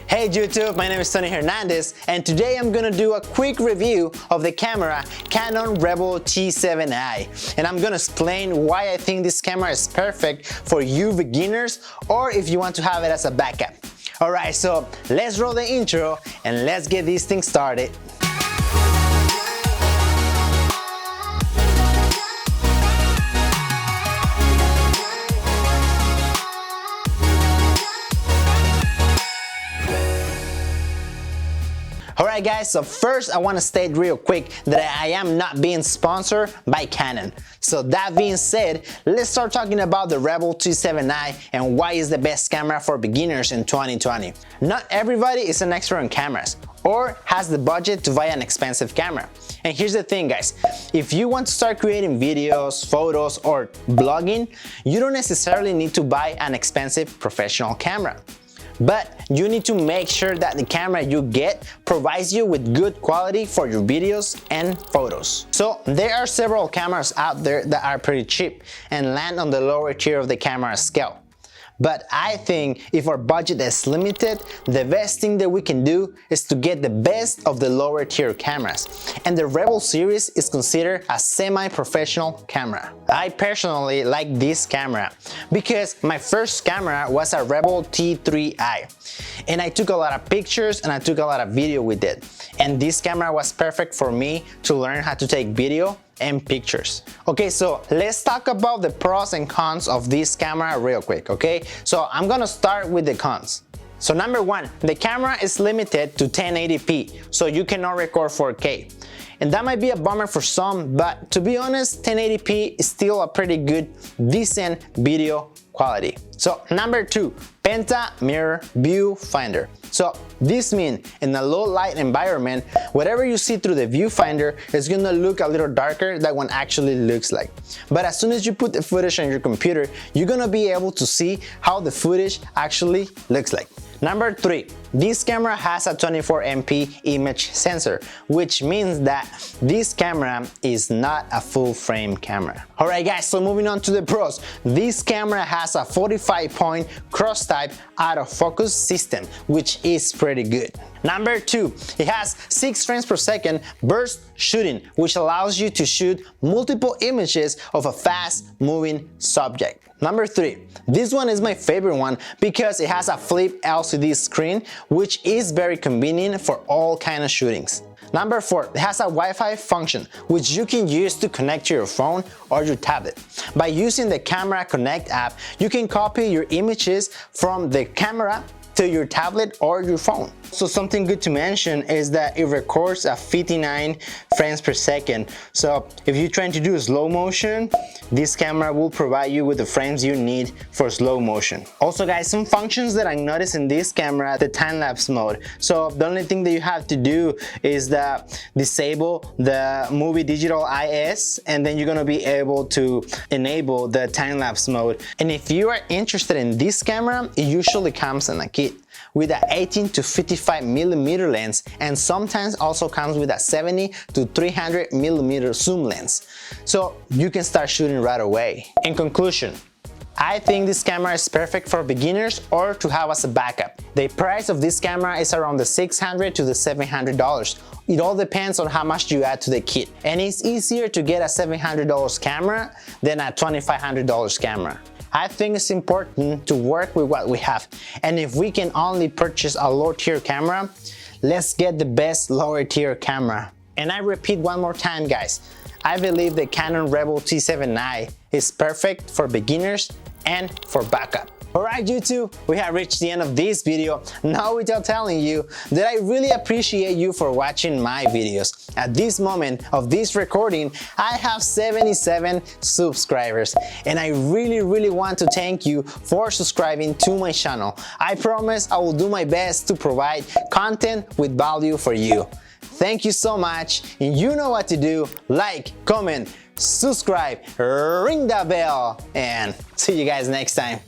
Hey YouTube, my name is Tony Hernandez and today I'm gonna do a quick review of the camera Canon Rebel T7i, and I'm gonna explain why I think this camera is perfect for you beginners or if you want to have it as a backup. Alright, so let's roll the intro and let's get this thing started. Alright guys, so first I want to state real quick that I am not being sponsored by Canon. So that being said, let's start talking about the Rebel T7i and why it's the best camera for beginners in 2020. Not everybody is an expert on cameras or has the budget to buy an expensive camera. And here's the thing guys, if you want to start creating videos, photos, or blogging, you don't necessarily need to buy an expensive professional camera. But you need to make sure that the camera you get provides you with good quality for your videos and photos. So there are several cameras out there that are pretty cheap and land on the lower tier of the camera scale. But I think if our budget is limited, the best thing that we can do is to get the best of the lower tier cameras. And the Rebel series is considered a semi-professional camera. I personally like this camera because my first camera was a Rebel T7i. And I took a lot of pictures and I took a lot of video with it. And this camera was perfect for me to learn how to take video and pictures. Okay, so let's talk about the pros and cons of this camera real quick, okay? So I'm gonna start with the cons. So number one, the camera is limited to 1080p, so you cannot record 4K. And that might be a bummer for some, but to be honest, 1080p is still a pretty good, decent video quality. So number two, Penta Mirror Viewfinder. So this means in a low light environment, whatever you see through the viewfinder is gonna look a little darker than what actually looks like. But as soon as you put the footage on your computer, you're gonna be able to see how the footage actually looks like. Number three, this camera has a 24MP image sensor, which means that this camera is not a full frame camera. Alright guys, so moving on to the pros. This camera has a 45-point cross-type autofocus system, which is pretty good. Number two, it has 6 frames per second burst shooting, which allows you to shoot multiple images of a fast-moving subject. Number three, this one is my favorite one because it has a flip LCD screen, which is very convenient for all kinds of shootings. Number four, it has a Wi-Fi function, which you can use to connect to your phone or your tablet. By using the Camera Connect app, you can copy your images from the camera to your tablet or your phone. So something good to mention is that it records at 59 frames per second. So if you're trying to do slow motion, this camera will provide you with the frames you need for slow motion. Also guys, some functions that I noticed in this camera, the time-lapse mode. So the only thing that you have to do is that disable the movie digital IS, and then you're gonna be able to enable the time-lapse mode. And if you are interested in this camera, it usually comes in a kit with an 18 to 55mm lens, and sometimes also comes with a 70 to 300mm zoom lens, so you can start shooting right away. In conclusion, I think this camera is perfect for beginners or to have as a backup. The price of this camera is around the $600 to the $700. It all depends on how much you add to the kit, and it's easier to get a $700 camera than a $2,500 camera. I think it's important to work with what we have, and if we can only purchase a low tier camera, let's get the best lower tier camera. And I repeat one more time guys, I believe the Canon Rebel T7i is perfect for beginners and for backup. Alright YouTube, we have reached the end of this video, not without telling you that I really appreciate you for watching my videos. At this moment of this recording, I have 77 subscribers, and I really want to thank you for subscribing to my channel. I promise I will do my best to provide content with value for you. Thank you so much, and you know what to do. Like, comment, subscribe, ring the bell, and see you guys next time.